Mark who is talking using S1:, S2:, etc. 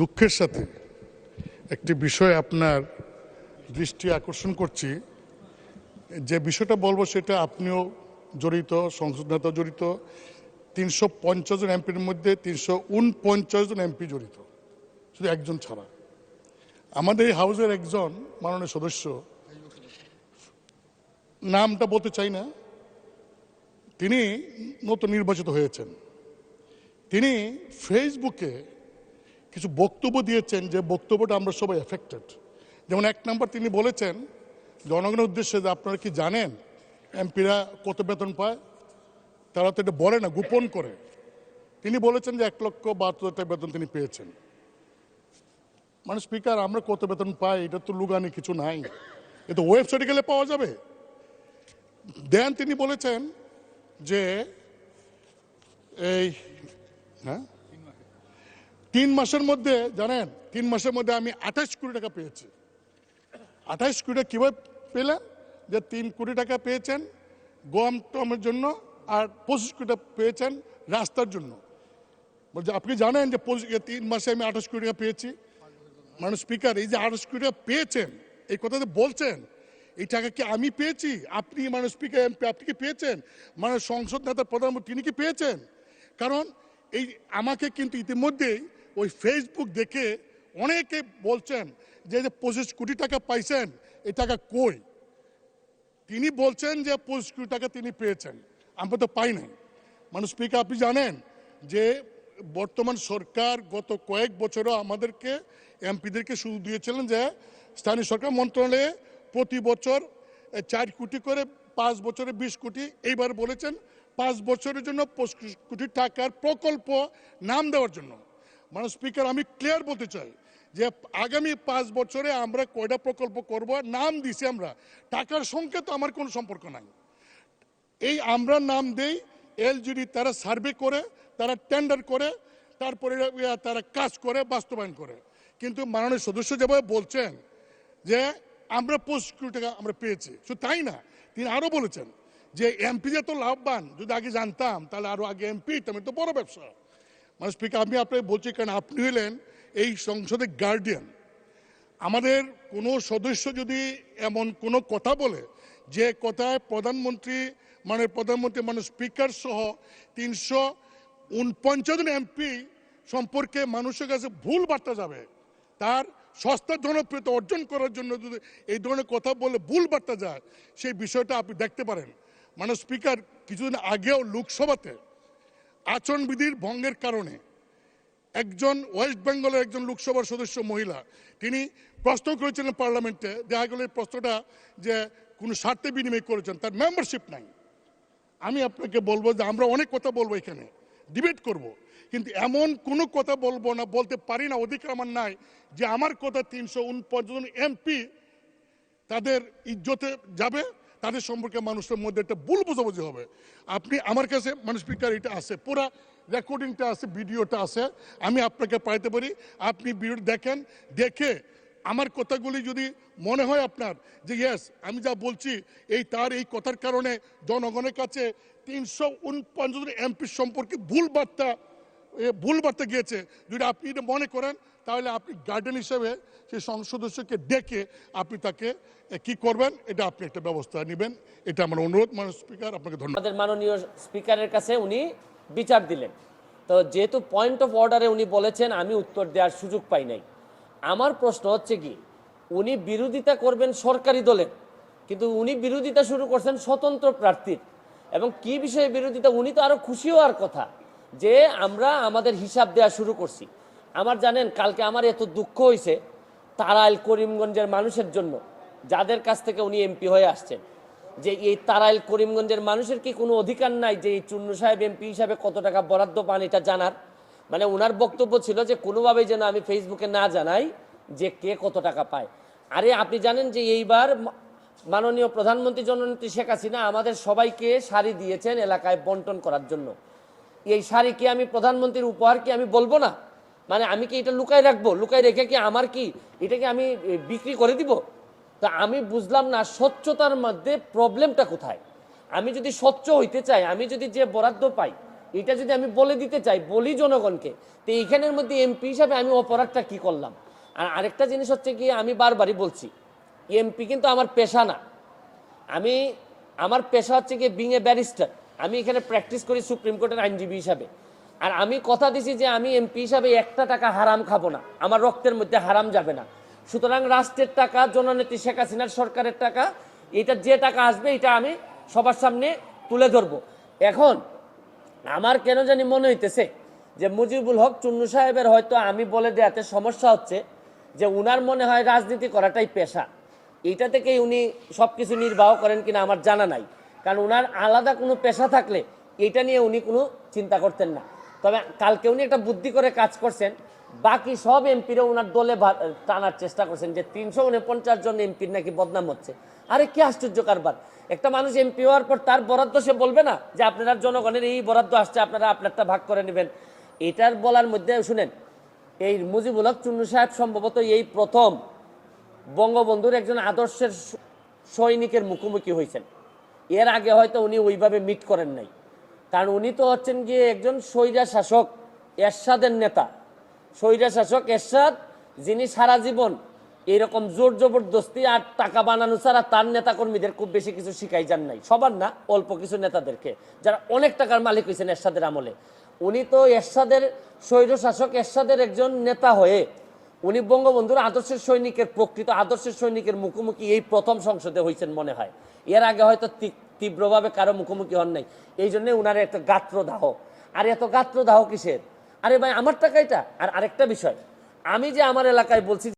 S1: দুঃখের সাথে একটি বিষয় আপনার দৃষ্টি আকর্ষণ করছি। যে বিষয়টা বলবো সেটা আপনিও জড়িত, সংসদ নেতা জড়িত, 350 জন এমপির মধ্যে 349 জন এমপি জড়িত, শুধু একজন ছাড়া। আমাদের এই হাউসের একজন মাননীয় সদস্য, নামটা বলতে চাই না, তিনি নতুন নির্বাচিত হয়েছেন। তিনি ফেসবুকে কিছু বক্তব্য দিয়েছেন, যে বক্তব্যটা আমরা সবাই এফেক্টেড। যেমন 1 নম্বর তিনি বলেছেন জনগণের উদ্দেশ্যে যে আপনারা কি জানেন এমপিরা কত বেতন পায়? তারা তো এটা বলে না, গোপন করে। তিনি বলেছেন যে 1,72,000 টাকা বেতন তিনি পেয়েছেন। মানে স্পিকার, আমরা কত বেতন পাই এটা তো লুগানি কিছু নাই, এ তো ওয়েবসাইটে গেলে পাওয়া যাবে। দেন তিনি বলেছেন যে এই 3 মাসের মধ্যে, জানেন 3 মাসের মধ্যে আমি 28 কোটি টাকা পেয়েছি। 28 কোটি টাকা কীভাবে পেলেন? যে 3 কোটি টাকা পেয়েছেন গম টমের জন্য, আর 25 কোটি টাকা পেয়েছেন রাস্তার জন্য। বলছে আপনি জানেন যে 3 মাসে আমি 28 কোটি টাকা পেয়েছি। মানে স্পিকার, এই যে 28 কোটি টাকা পেয়েছেন, এই কথাতে বলছেন এই টাকা কি আমি পেয়েছি? আপনি মানে স্পিকার এমপি আপনি কি পেয়েছেন? মানে সংসদ নেতা প্রধানমন্ত্রী তিনি কি পেয়েছেন? কারণ এই আমাকে কিন্তু ইতিমধ্যেই ওই ফেসবুক দেখে অনেকে বলছেন যে 25 কোটি টাকা পাইছেন, এই টাকা কই? তিনি বলছেন যে 25 কোটি টাকা তিনি পেয়েছেন, আমরা তো পাই নাই। মানে স্পিকার, আপনি জানেন যে বর্তমান সরকার গত কয়েক বছরও আমাদেরকে এমপিদেরকে সুযোগ দিয়েছিলেন যে স্থানীয় সরকার মন্ত্রণালয়ে প্রতি বছর 4 কোটি করে, 5 বছরে 20 কোটি, এইবার বলেছেন 5 বছরের জন্য 25 কোটি টাকার প্রকল্প নাম দেওয়ার জন্য। মানে স্পিকার, আমি ক্লিয়ার বলতে চাই যে আগামী 5 বছরে আমরা কয়টা প্রকল্প করব, নাম দিছি আমরা, টাকার সঙ্গে তো আমার কোনো সম্পর্ক নাই। এই আমরা নাম দেই, এলজিডি তারা সার্ভে করে, তারা টেন্ডার করে, তারপরে তারা কাজ করে, বাস্তবায়ন করে। কিন্তু মাননীয় সদস্য যেভাবে বলছেন যে আমরা 25 কোটি টাকা আমরা পেয়েছি, শুধু তাই না, তিনি আরও বলেছেন যে এমপি যে তো লাভবান, যদি আগে জানতাম তাহলে আরও আগে এমপি হইতাম, তো বড় ব্যবসা। মানে স্পিকার, আমি আপনাকে বলছি কারণ আপনি হলেন এই সংসদের গার্ডিয়ান। আমাদের কোনো সদস্য যদি এমন কোনো কথা বলে যে কথায় প্রধানমন্ত্রী মানে স্পিকার সহ 349 জন এমপি সম্পর্কে মানুষের কাছে ভুল বার্তা যাবে, তার সস্তা জনপ্রিয়তা অর্জন করার জন্য যদি এই ধরনের কথা বলে ভুল বার্তা যায়, সেই বিষয়টা আপনি দেখতে পারেন। মানে স্পিকার, কিছুদিন আগেও লোকসভাতে আচরণবিধির ভঙ্গের কারণে একজন ওয়েস্ট বেঙ্গলের একজন লোকসভার সদস্য মহিলা, তিনি প্রশ্ন করেছিলেন পার্লামেন্টে, দেখা গেল এই প্রশ্নটা যে কোনো স্বার্থে বিনিময় করেছেন, তার মেম্বারশিপ নাই। আমি আপনাকে বলবো যে আমরা অনেক কথা বলবো, এখানে ডিবেট করব, কিন্তু এমন কোনো কথা বলবো না, বলতে পারি না, অধিকার আমার নাই যে আমার কথা 349 জন এমপি তাদের ইজ্জতে যাবে, তাদের সম্পর্কে মানুষের মধ্যে একটা ভুল বোঝাবুঝি হবে। আপনি আমার কাছে মানে স্পিকার এটা আছে, পুরা রেকর্ডিংটা আছে, ভিডিওটা আছে, আমি আপনাকে পাইতে পারি। আপনি ভিডিও দেখেন, দেখে আমার কথাগুলি যদি মনে হয় আপনার যে ইয়েস আমি যা বলছি এই তার এই কথার কারণে জনগণের কাছে 349 জন এমপি সম্পর্কে ভুল বার্তা গিয়েছে, যদি আপনি এটা মনে করেন তাহলে আপনি গার্ডিয়ান হিসেবে সেই সংসদ সদস্যকে ডেকে আপনি তাকে কি করবেন, এটা আপনি একটা ব্যবস্থা নেবেন, এটা আমার অনুরোধ। মাননীয় স্পিকার, আপনাকে ধন্যবাদ।
S2: আমাদের মাননীয় স্পিকারের কাছে উনি বিচার দিলেন, তো যেহেতু পয়েন্ট অফ অর্ডারে উনি বলেছেন আমি উত্তর দেওয়ার সুযোগ পাই নাই। আমার প্রশ্ন হচ্ছে কি, উনি বিরোধিতা করবেন সরকারি দলের, কিন্তু উনি বিরোধিতা শুরু করছেন স্বতন্ত্র প্রার্থীর। এবং কি বিষয়ে বিরোধিতা, উনি তো আরো খুশি হওয়ার কথা যে আমরা আমাদের হিসাব দেওয়া শুরু করছি। আমার জানেন কালকে আমার এত দুঃখ হয়েছে তারাইল করিমগঞ্জের মানুষের জন্য, যাদের কাছ থেকে উনি এমপি হয়ে আসছেন, যে এই তারাইল করিমগঞ্জের মানুষের কি কোনো অধিকার নাই যে এই চুন্নু সাহেব এমপি হিসাবে কত টাকা বরাদ্দ পান এটা জানার? মানে ওনার বক্তব্য ছিল যে কোনোভাবেই যেন আমি ফেসবুকে না জানাই যে কে কত টাকা পায়। আরে আপনি জানেন যে এইবার মাননীয় প্রধানমন্ত্রী জননেত্রী শেখ হাসিনা আমাদের সবাইকে শাড়ি দিয়েছেন এলাকায় বন্টন করার জন্য। এই শাড়ি কি আমি প্রধানমন্ত্রীর উপহার কি আমি বলবো না? মানে আমি কি এটা লুকাই রাখবো? লুকাই রেখে কি আমার কি এটাকে আমি বিক্রি করে দিব? তা আমি বুঝলাম না স্বচ্ছতার মধ্যে প্রবলেমটা কোথায়। আমি যদি স্বচ্ছ হইতে চাই, আমি যদি যে বরাদ্দ পাই এটা যদি আমি বলে দিতে চাই, বলি জনগণকে, তো এইখানের মধ্যে এমপি হিসাবে আমি অপরাধটা কি করলাম? আর আরেকটা জিনিস হচ্ছে কি, আমি বারবারই বলছি, এমপি কিন্তু আমার পেশা না। আমার পেশা হচ্ছে কি বিং এ ব্যারিস্টার। আমি এখানে প্র্যাকটিস করি সুপ্রিম কোর্টের আইনজীবী হিসাবে। আর আমি কথা দিছি যে আমি এমপি হিসাবে একটা টাকা হারাম খাবো না, আমার রক্তের মধ্যে হারাম যাবে না। সুতরাং রাষ্ট্রের টাকা, জননেত্রী শেখ হাসিনার সরকারের টাকা, এটা যে টাকা আসবে এটা আমি সবার সামনে তুলে ধরবো। এখন আমার কেন জানি মনে হইতেছে যে মুজিবুল হক চুন্নু সাহেবের হয়তো আমি বলে দেওয়াতে সমস্যা হচ্ছে, যে উনার মনে হয় রাজনীতি করাটাই পেশা। এইটা থেকেই উনি সব কিছু নির্বাহ করেন কিনা আমার জানা নাই, কারণ উনার আলাদা কোনো পেশা থাকলে এইটা নিয়ে উনি কোনো চিন্তা করতেন না। তবে কালকে উনি একটা বুদ্ধি করে কাজ করছেন, বাকি সব এমপিরা ওনার দলে টানার চেষ্টা করছেন যে 349 জন এমপির নাকি বদনাম হচ্ছে। আরে কি আশ্চর্য কারবার! একটা মানুষ এমপি হওয়ার পর তার বরাদ্দ সে বলবে না যে আপনারা জনগণের এই বরাদ্দ আসছে, আপনারা আপনারটা ভাগ করে নেবেন? এটার বলার মধ্যে শুনেন, এই মুজিবুল হক চুন্নু সাহেব সম্ভবত এই প্রথম বঙ্গবন্ধুর একজন আদর্শের সৈনিকের মুখোমুখি হয়েছেন। এর আগে হয়তো উনি ওইভাবে মিট করেন নাই, কারণ উনি তো হচ্ছেন গিয়ে একজন স্বৈরা শাসক এরশাদের নেতা। স্বৈরা শাসক এরশাদ, যিনি সারা জীবন এইরকম জোর জবরদস্তি আর টাকা বানানো ছাড়া তার নেতাকর্মীদের খুব বেশি কিছু শিখাই যান নাই, সবার না, অল্প কিছু নেতাদেরকে, যারা অনেক টাকার মালিক হয়েছেন এরশাদের আমলে। উনি তো এরশাদের স্বৈর শাসক এরশাদের একজন নেতা হয়ে উনি বঙ্গবন্ধুর আদর্শের সৈনিকের, প্রকৃত আদর্শের সৈনিকের মুখোমুখি এই প্রথম সংসদে হয়েছেন মনে হয়। এর আগে হয়তো তীব্রভাবে কারো মুখোমুখি হন নাই, এই জন্যে উনার একটা গাত্রদাহ। আর এত গাত্রদাহ কিসের? আরে ভাই আমার টাকা এটা। আর আরেকটা বিষয়, আমি যে আমার এলাকায় বলছি